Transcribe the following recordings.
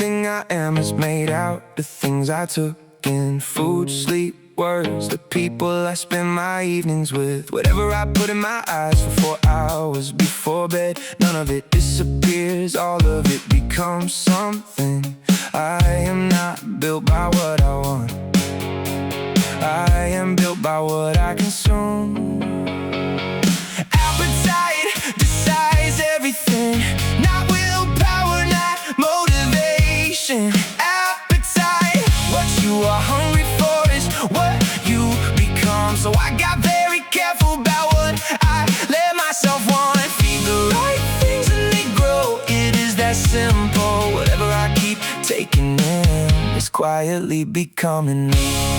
Everything I am is made out of things I took in. Food, sleep, words, the people I spend my evenings with. Whatever I put in my eyes for 4 hours before bed, none of it disappears, all of it becomes something. I am not built by what I want, I am built by what I consume. Appetite decides everything, not willpower, not motivation. Appetite, what you are hungry for is what you become. So I got very careful about what I let myself want. Feed the right things and they grow, it is that simple. Whatever I keep taking in is quietly becoming me.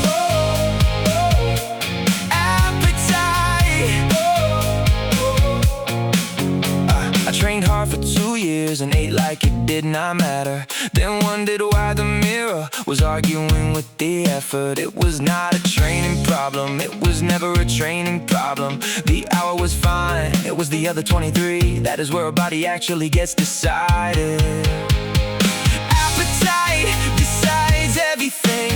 I trained hard for 2 years and ate like it did not matter. Then wondered why the mirror was arguing with the effort. It was not a training problem, it was never a training problem. The hour was fine, it was the other 23. That is where a body actually gets decided. Appetite decides everything,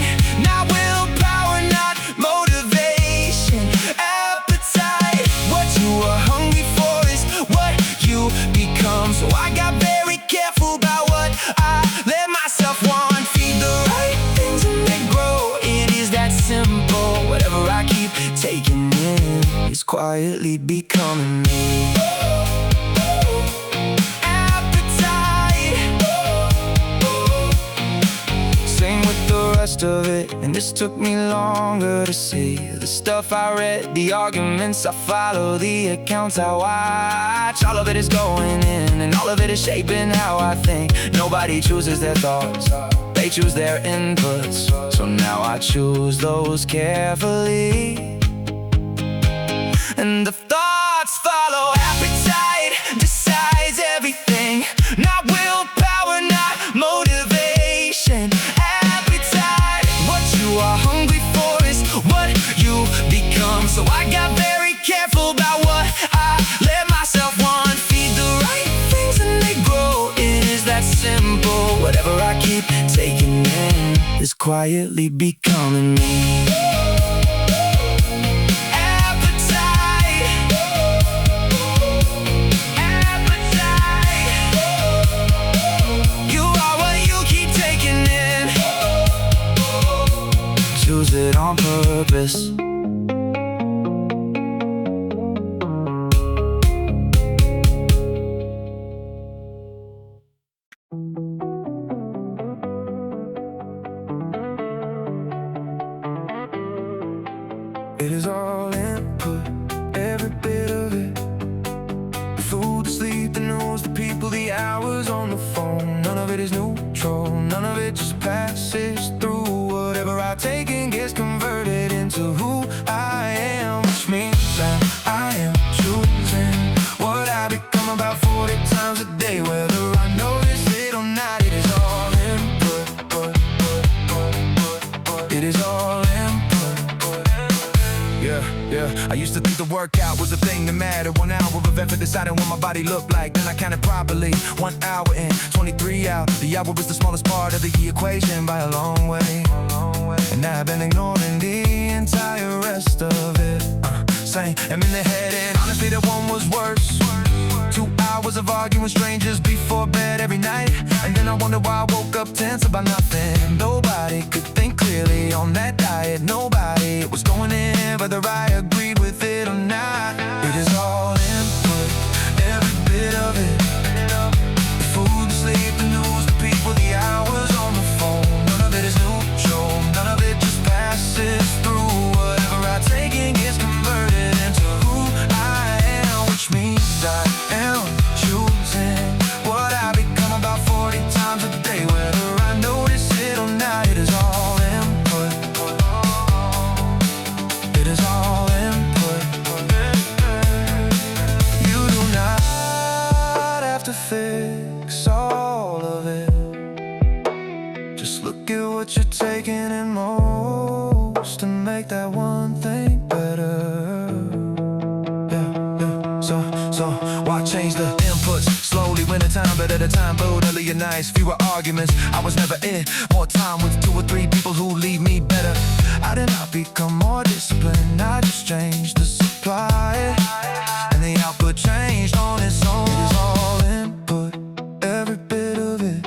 not willpower, not motivation. Appetite, what you are hungry for is what you become. So I got very careful about what I let myself want. Feed the right things and they grow, it is that simple. Whatever I keep taking in is quietly becoming me. Of it, and this took me longer to see. The stuff I read, the arguments I follow, the accounts I watch, all of it is going in, and all of it is shaping how I think. Nobody chooses their thoughts, they choose their inputs. So now I choose those carefully, and the thoughts follow. Appetite decides everything, not willpower, not motivation. You are hungry for is what you become. So I got very careful about what I let myself want. Feed the right things and they grow, it is that simple. Whatever I keep taking in is quietly becoming me. Choose it on purpose. It is all input, every bit of it. The food, the sleep, the news, the people, the hours on the phone. None of it is neutral, none of it just passes through. Whatever I take in gets converted into who I am, which means that I am choosing what I become about 40 times a day. Whether I notice it or not, it is all input. It is all input. Yeah, I used to think the workout was a thing that mattered. 1 hour of effort deciding what my body looked like. Then I counted properly, 1 hour in, 23 out. The hour was the smallest part of the equation by a long way. And now I've been ignoring the entire rest of it. Saying I'm in the head, and honestly that one was worse. 2 hours of arguing with strangers before bed every night. And then I wonder why I woke up tense about nothing. Nobody could think clearly on that diet. Nobody was going in, whether I agreed with it or not. It is all input, every bit of it. The food, the sleep, the news, the people, the hours on the phone. None of it is neutral, none of it just passes through. Whatever I take in gets converted into who I am, which means I am choosing what I become about 40 times a day. Whether I notice it or not, it is all input. It is all input. You do not have to fix all of it. Just look at what you're taking in most and make that one thing better. Yeah. So why change the inputs slowly wintertime, but at a time bold, earlier nights, fewer arguments. I was never in. More time with 2 or 3 people who leave me better. I did not become more disciplined, I just changed the supply, and the output changed on its own. It is all input, every bit of it.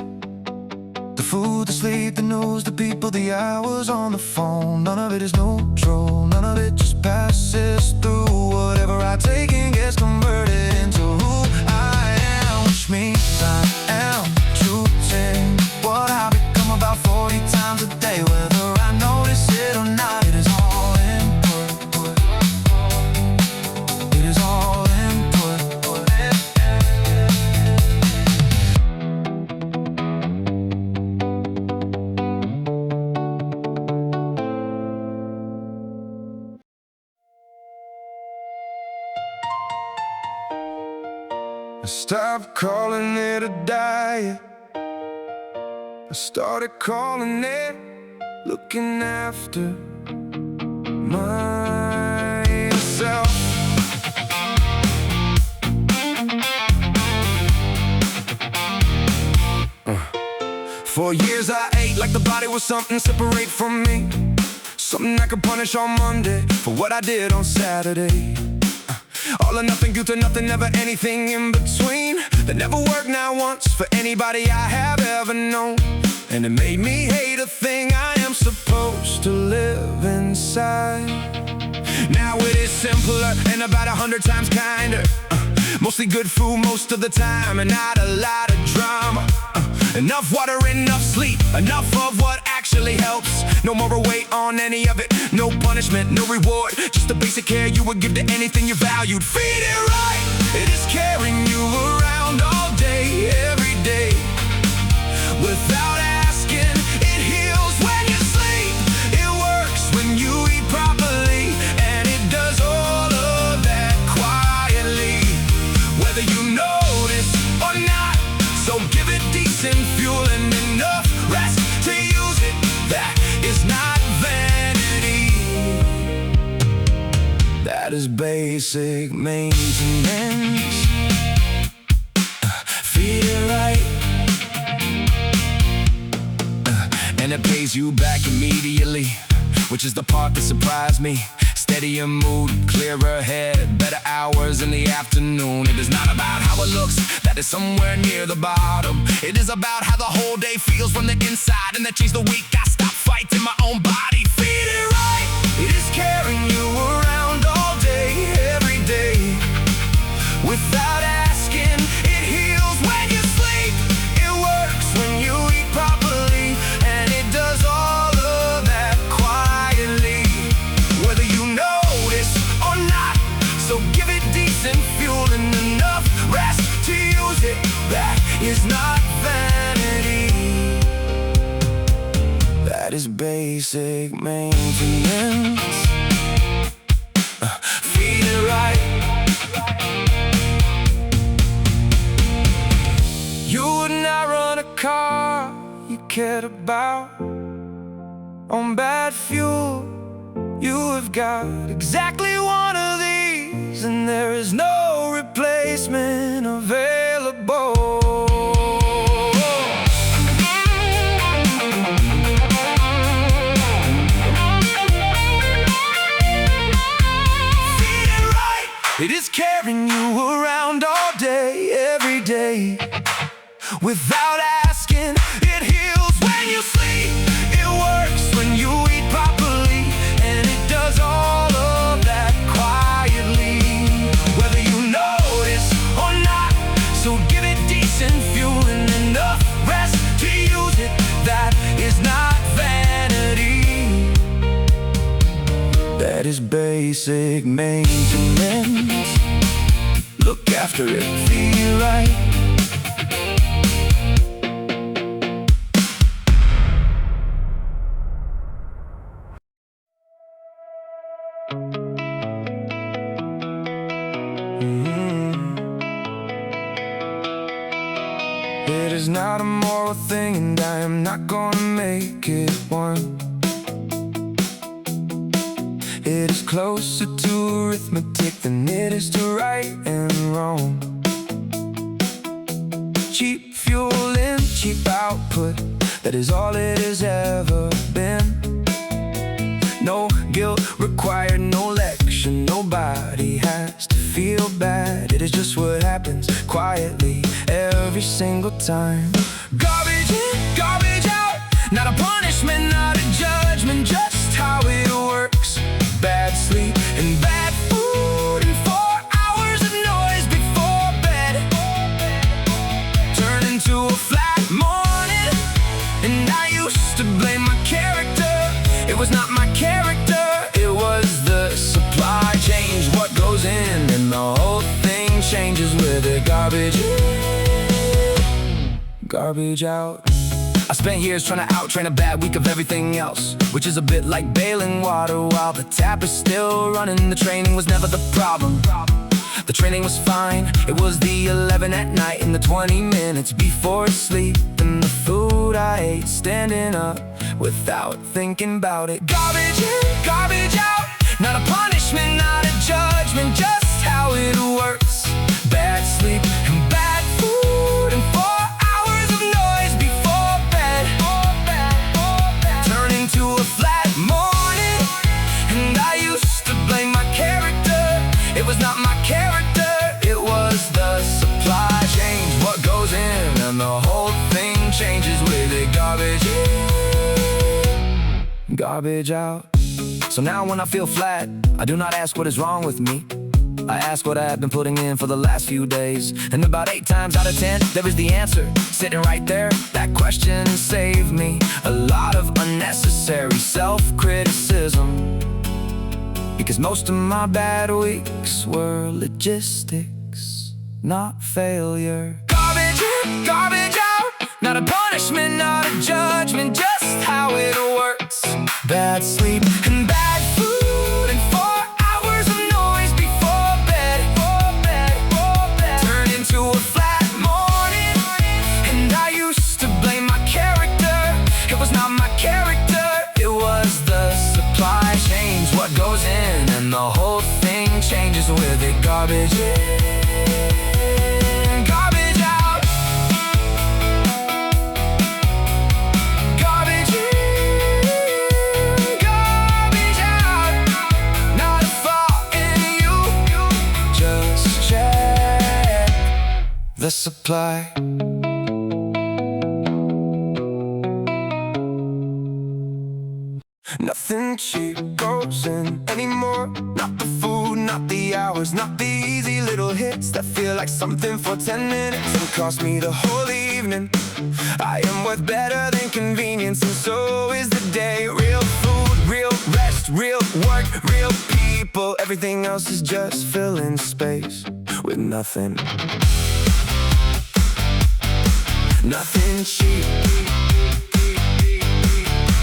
The food, the sleep, the news, the people, the hours on the phone. None of it is neutral, none of it just passes through. Whatever I take in gets converted into who I am, which means I am choosing what I become about 40 times a day. Whether I notice it or not, it is all input. It is all input. I stopped calling it a diet. I started calling it looking after myself. For years I ate like the body was something separate from me, something I could punish on Monday for what I did on Saturday. All or nothing, due to nothing, never anything in between. That never worked not once for anybody I have ever known. And it made me hate a thing I am supposed to live inside. Now it is simpler and about 100 times kinder. Mostly good food most of the time and not a lot of drama. Enough water, enough sleep, enough of what actually helps. No more weight on any of it, no punishment, no reward. Just the basic care you would give to anything you valued. Feed it right, it is carrying you around all day, every day. Without asking, it heals when you sleep. It works when you eat properly, and it does all of that quietly, whether you notice or not. So give it decent fuel and enough rest to use it. That is not vanity. That is basic maintenance. Feed it right, and it pays you back immediately, which is the part that surprised me. Steadier mood, clearer head, better hours in the afternoon. It is not about how it looks, that is somewhere near the bottom. It is about how the whole day feels from the inside, and that changed the week I stopped fighting my own body. Feed it right, it is carrying you around all day, every day. Without asking, it heals when you sleep. It works when you eat properly, and it does all of that quietly, whether you notice or not. So give it decent fuel and enough rest to use it. That is not vanity. That is basic maintenance. Feed it right. You would not run a car you cared about on bad fuel. You have got exactly one of these, and there is no replacement available. Feed it right, it is carrying you around all day, every day. Without asking, it heals when you sleep. It works when you eat properly, and it does all of that quietly, whether you notice or not. So give it decent fuel and enough rest to use it. That is not vanity. That is basic maintenance. Look after it, feed it right. It is not a moral thing, and I am not gonna make it one. It is closer to arithmetic than it is to right and wrong. cheap fuel and cheap output. That is all it has ever been. No guilt required, no lecture. Nobody has to feel bad. It is just what happens quietly every single time. Garbage in, garbage out. Not a punishment, not a judgment, just how it works. Bad sleep and bad food and 4 hours of noise before bed turn into a flat morning. And I used to blame my character. It was not my character, it was the supply. Change what goes in and the whole thing changes with it. Garbage in, garbage out. I spent years trying to out-train a bad week of everything else, which is a bit like bailing water while the tap is still running. The training was never the problem. The training was fine. It was the 11 at night and the 20 minutes before sleep, and the food I ate standing up without thinking about it. Garbage in, garbage out. Not a punishment, not a judgment, just how it works. Bad sleep and bad food and 4 hours of noise before bed turn into a flat morning. And I used to blame my character. It was not my character, it was the supply. Change what goes in and the whole thing changes with it. Garbage in, garbage out. So now when I feel flat, I do not ask what is wrong with me. I ask what I have been putting in for the last few days. And about 8 times out of 10, there is the answer sitting right there. That question saved me a lot of unnecessary self-criticism, because most of my bad weeks were logistics, not failure. Garbage in, garbage out. Not a punishment, not a judgment, just how it works. Bad sleep and bad food and 4 hours of noise before bed turn into a flat morning. And I used to blame my character. It was not my character, it was the supply. Change what goes in and the whole thing changes with it. Garbage in, garbage out. Garbage in, garbage out. Not a fault in you, just check the supply. Nothing cheap goes in anymore. Not the food, not the hours, not the easy little hits that feel like something for 10 minutes and cost me the whole evening. I am worth better than convenience, and so is the day. Real food, real rest, real work, real people. Everything else is just filling space with nothing. Nothing cheap.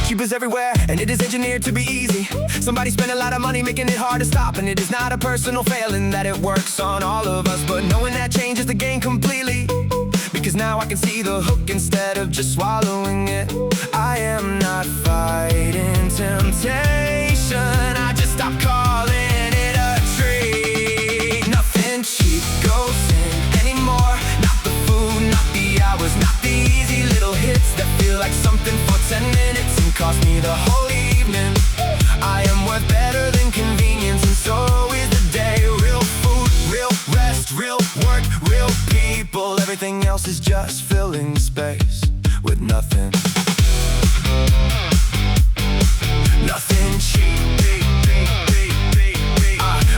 Cheap is everywhere, and it is engineered to be easy. Somebody spent a lot of money making it hard to stop, and it is not a personal failing that it works on all of us. But knowing that changes the game completely, because now I can see the hook instead of just swallowing it. I am not fighting temptation, I just stopped calling it a treat. Nothing cheap goes in anymore. Not the food, not the hours, not the easy little hits that feel like something for 10 minutes and cost me the whole evening. I am worth better than convenience, and so is the day. Real food, real rest, real work, real people. Everything else is just filling space with nothing. Nothing cheap.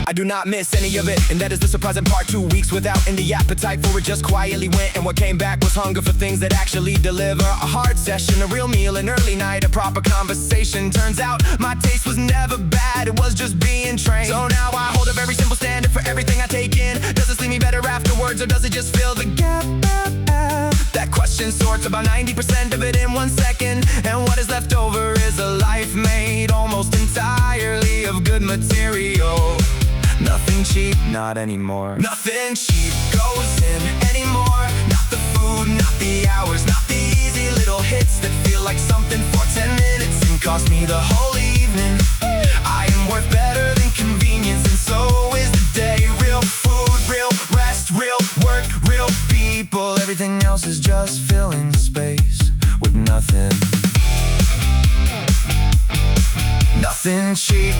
I do not miss any of it, and that is the surprising part. 2 weeks without any appetite for it, just quietly went, and what came back was hunger for things that actually deliver. A hard session, a real meal, an early night, a proper conversation. Turns out my taste was never bad, it was just being trained. So now I hold a very simple standard for everything I take in. Does it leave me better afterwards, or does it just fill the gap? That question sorts about 90% of it in 1 second, and what is left over is a life made almost entirely of good material. Nothing cheap, not anymore. Nothing cheap goes in anymore. Not the food, not the hours, not the easy little hits that feel like something for 10 minutes and cost me the whole evening. I am worth better than convenience, and so is the day. Real food, real rest, real work, real people. Everything else is just filling space with nothing. Nothing cheap.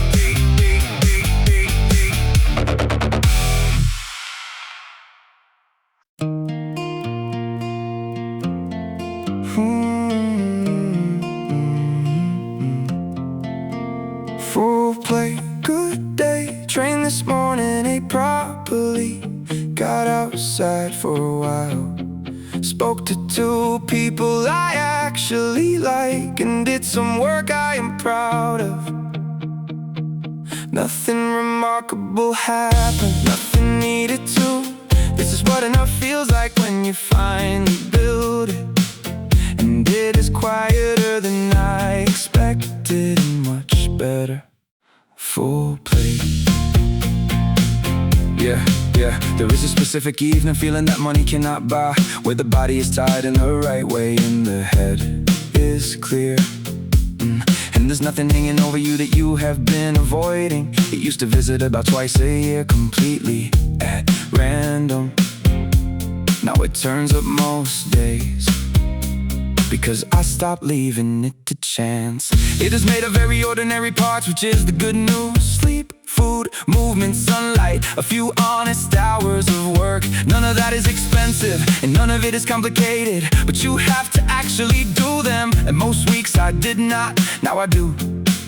Full plate, good day. Trained this morning, ate properly. Got outside for a while. Spoke to 2 people I actually like, and did some work I am proud of. Nothing remarkable happened, nothing needed to. This is what enough feels like when you finally build it. And it is quieter than I expected, and much better. Full plate. Yeah, there is a specific evening feeling that money cannot buy, where the body is tied in the right way and the head is clear. And there's nothing hanging over you that you have been avoiding. It used to visit about twice a year, completely at random. Now it turns up most days, because I stopped leaving it to chance. It is made of very ordinary parts, which is the good news. Sleep, food, movement, sunlight, a few honest hours of work. None of that is expensive, and none of it is complicated, but you have to actually do them. And most weeks I did not, now I do.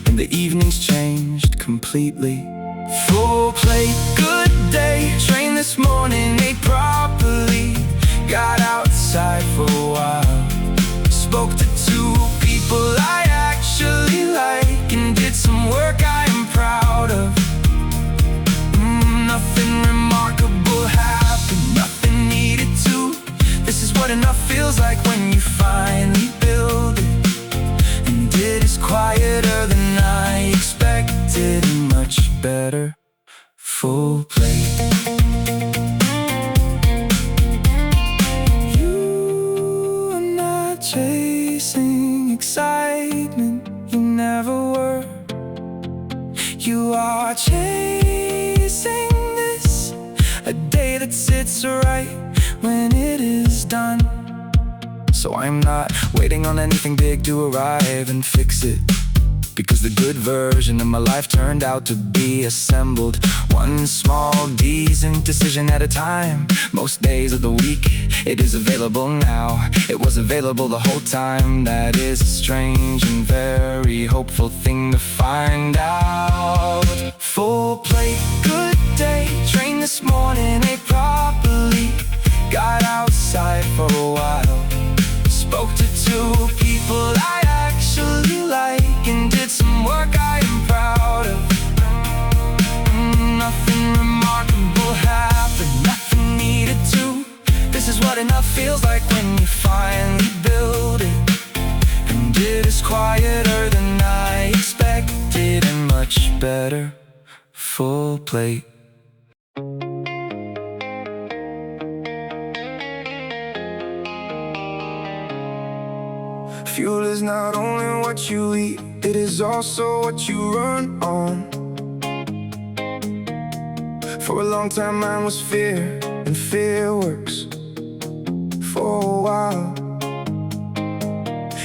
And the evenings changed completely. Full plate, good day. Trained this morning, ate properly. Got outside for a while. Spoke to 2 people I actually like, and did some work I am proud of. Nothing remarkable happened, nothing needed to. This is what enough feels like when you finally build it. And it is quieter than I expected, and much better. Full plate. Chasing excitement, you never were. You are chasing this, a day that sits right when it is done. So I'm not waiting on anything big to arrive and fix it, because the good version of my life turned out to be assembled, one small decent decision at a time. Most days of the week it is available now. It was available the whole time. That is a strange and very hopeful thing to find out. Full plate, good day. Trained this morning, ate properly. Got outside for a while. Spoke to 2 people I actually like, and did some work I am proud of. Nothing remarkable happened, nothing needed to. This is what enough feels like when you finally build it. And it is quieter than I expected, and much better. Full plate. Fuel is not only what you eat, it is also what you run on. For a long time mine was fear, and fear works for a while.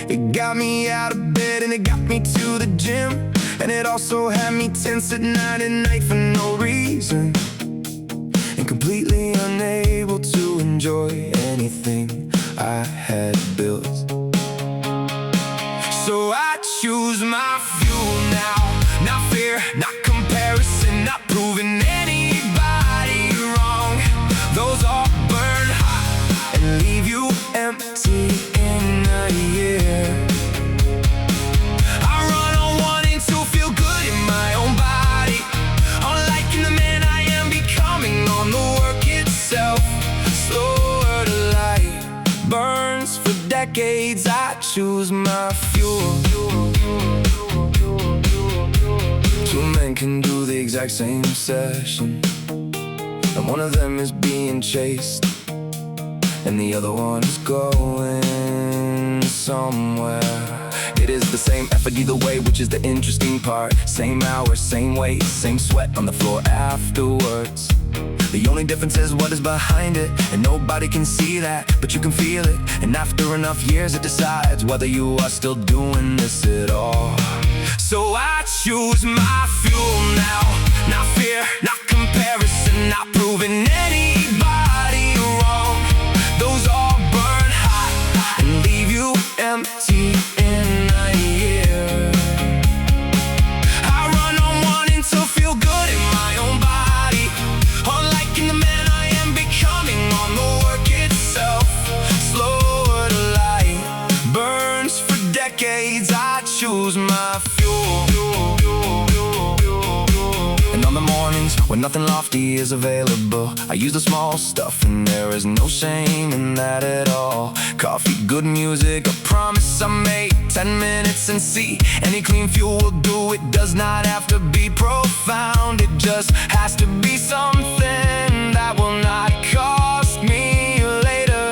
It got me out of bed and it got me to the gym, and it also had me tense at night for no reason, and completely unable to enjoy anything I had built. So I choose my fuel now. Not fear, not comparison, not proving anybody wrong. Those all burn hot and leave you empty in a year. I run on wanting to feel good in my own body, on liking the man I am becoming, on the work itself. Slower to light, burns for decades. I choose my fuel. 2 men can do the exact same session, and one of them is being chased, and the other one is going somewhere. It is the same effort either way, which is the interesting part. Same hours, same weight, same sweat on the floor afterwards. The only difference is what is behind it, and nobody can see that, but you can feel it. And after enough years it decides whether you are still doing this at all. So I choose my fuel now. Not fear, not comparison, not proving anybody wrong. Those all burn hot and leave you empty in a year. I run on wanting to feel good in my own body, on liking the man I am becoming, on the work itself. Slower to light, burns for decades. I choose my fuel. And on the mornings when nothing lofty is available, I use the small stuff, and there is no shame in that at all. Coffee, good music, a promise I made. 10 minutes and see, any clean fuel will do. It does not have to be profound, it just has to be something that will not cost me later.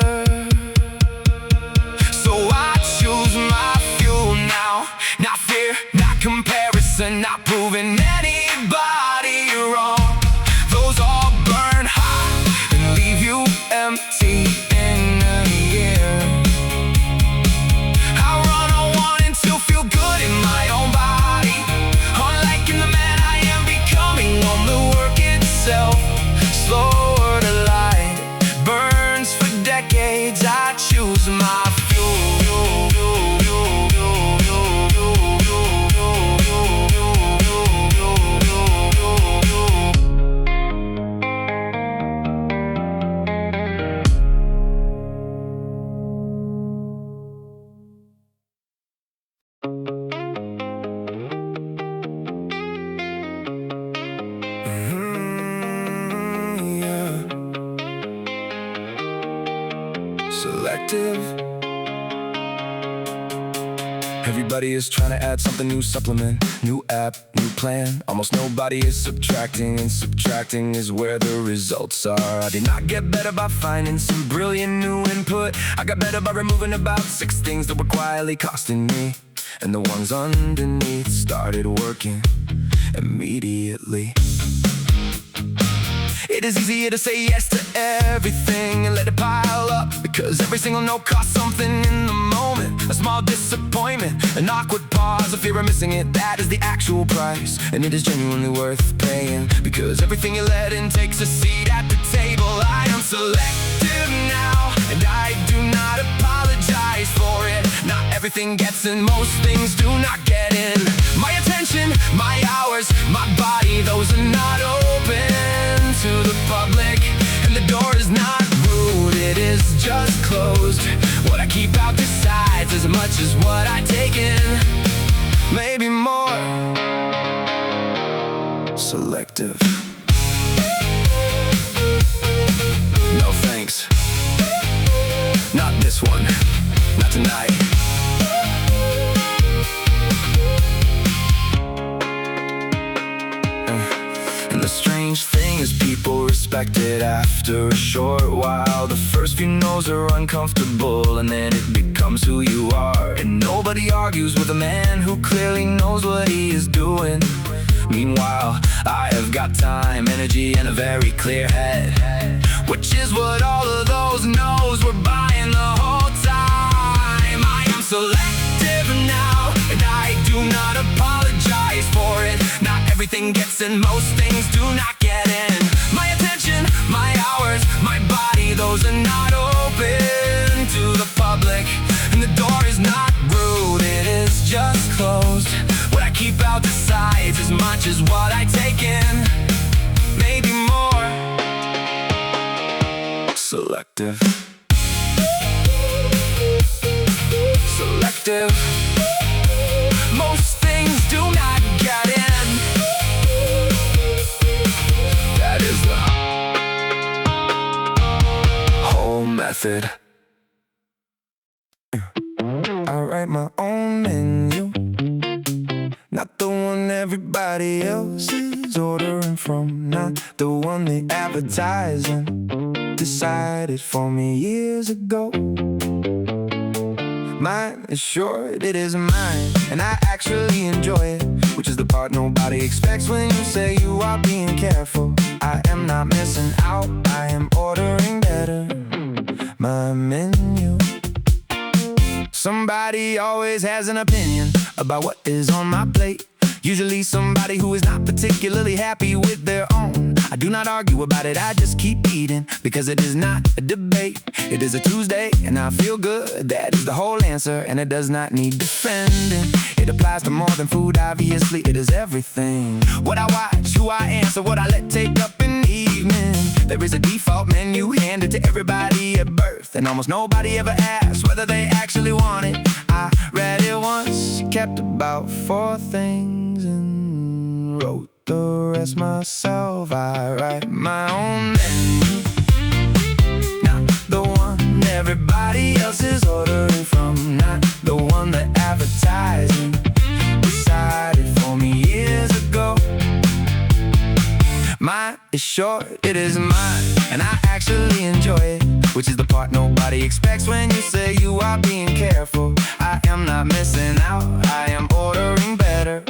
So I choose my fuel now. Not fear, not comparison, not proving anybody wrong. Those all burn hot and leave you empty in a year. I run on wanting to feel good in my own body, on liking the man I am becoming, on the work itself. Slower to light, burns for decades. I choose my fuel. Selective. Everybody is trying to add something new, supplement, new app, new plan. Almost nobody is subtracting, and subtracting is where the results are. I did not get better by finding some brilliant new input. I got better by removing about 6 things that were quietly costing me, and the ones underneath started working immediately. It is easier to say yes to everything and let it pile up, because every single no costs something in the moment. A small disappointment, an awkward pause, a fear of missing it, that is the actual price. And it is genuinely worth paying, because everything you let in takes a seat at the table. I am selective now, and I do not apologize for it. Not everything gets in, most things do not get in. My attention, my hours, my body, those are not open to the public, and the door is not rude, it is just closed. What I keep out decides as much as what I take in, maybe more. Selective. No thanks, not this one, not tonight. And the strange thing is people respect it after a short while. The first few no's are uncomfortable, and then it becomes who you are. And nobody argues with a man who clearly knows what he is doing. Meanwhile, I have got time, energy, and a very clear head, which is what all of those no's were buying the whole time. I am selective now, and I do not apologize for it. Not everything gets in, most things do not get in. My attention, my hours, my body, those are not open to the public, and the door is not rude, it is just closed. What I keep out decides as much as what I take in, maybe more. Selective. Selective. Most things do not get in. That is the whole method. I write my own menu, not the one everybody else is ordering from, not the one the advertising decided for me years ago. Mine is short, it is mine, and I actually enjoy it, which is the part nobody expects when you say you are being careful. I am not missing out an opinion about what is on my plate. Usually somebody who is not particularly happy with their own. I do not argue about it, I just keep eating, because it is not a debate. It is a Tuesday and I feel good, that is the whole answer, and it does not need defending. It applies to more than food, obviously it is everything. What I watch, who I answer, what I let take up in the evening. There is a default menu handed to everybody at birth, and almost nobody ever asks whether they actually want it. I read it once, kept about 4 things and wrote the rest myself. I write my own menu, not the one everybody else is ordering from, not the one that advertising decided for me years ago. Mine is short, it is mine, and I actually enjoy it, which is the part nobody expects when you say you are being careful. I am not missing out, I am ordering better.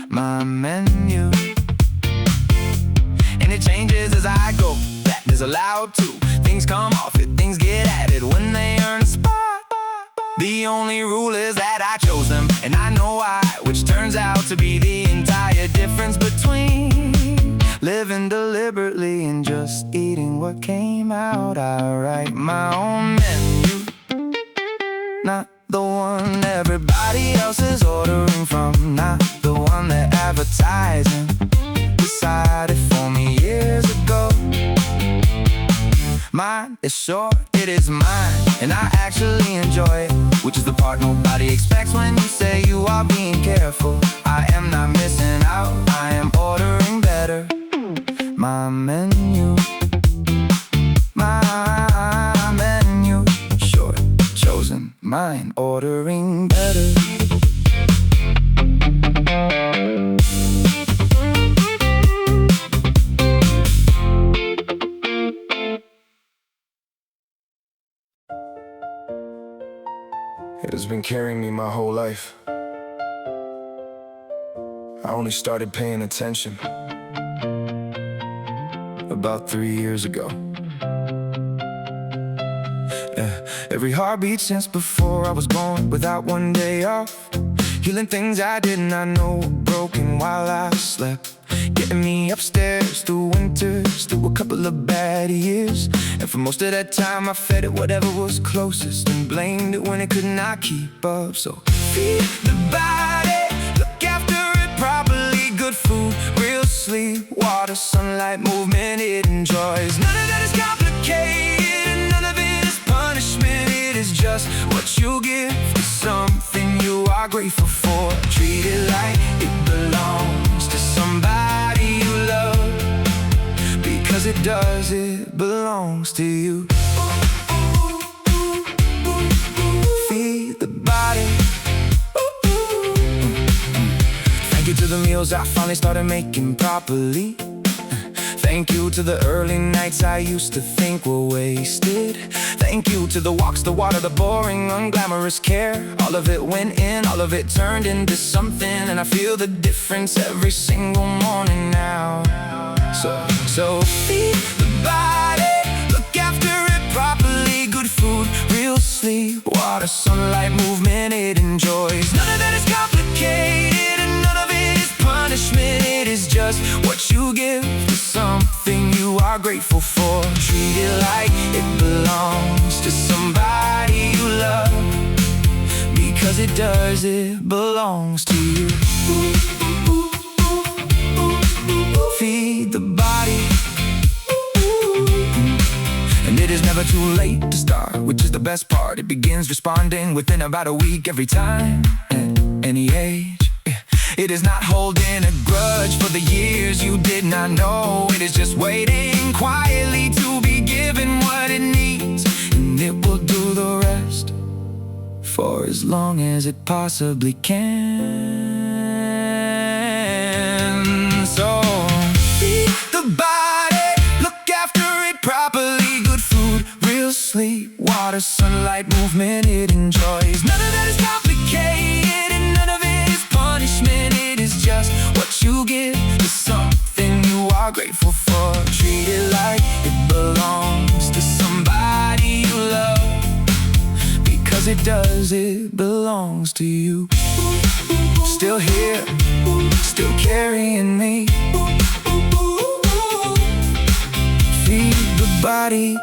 My menu, and it changes as I go, that is allowed too. Things come off it, things get added when they earn a spot. The only rule is that I chose them, and I know why, which turns out to be the entire difference between living deliberately and just eating what came out. I write my own menu, not the one everybody else is ordering from, not the one that advertising decided for me years ago. Mine is short, it is mine, and I actually enjoy it, which is the part nobody expects when you say you are being careful. I am not missing out, I am ordering better. My menu, my menu, short, chosen, mine, ordering better. It has been carrying me my whole life. I only started paying attention about 3 years ago. Every heartbeat since before I was born, without one day off, healing things I did not know were broken while I slept, getting me upstairs through winters, through a couple of bad years. And for most of that time I fed it whatever was closest and blamed it when it could not keep up. So feed the body, look after it properly, good food, real sleep, water, sunlight, movement it enjoys. None of that is complicated, and none of it is punishment. It is just what you give to something you are grateful for. Treat it like it belongs to somebody you love, because it does, it belongs to you. Feed the body. Thank you to the meals I finally started making properly. Thank you to the early nights I used to think were wasted. Thank you to the walks, the water, the boring, unglamorous care. All of it went in, all of it turned into something, and I feel the difference every single morning now. So feed the body, look after it properly, good food, real sleep, water, sunlight, movement it enjoys. None of that is complicated, and none of it is punishment. It is just what you give to something you are grateful for. Treat it like it belongs to somebody you love, because it does, it belongs to you. Feed the body. And it is never too late to start, which is the best part. It begins responding within about a week every time, at any age. It is not holding a grudge for the years you did not know. It is just waiting quietly to be given what it needs, and it will do the rest for as long as it possibly can. So feed the body, look after it properly, good food, real sleep, water, sunlight, movement it enjoys. None of that is complicated, and none of it is punishment. It is just what you give to something you are grateful for. Treat it like it belongs to somebody you love, because it it does, it belongs to you. Still here, still carrying me. Feed the body,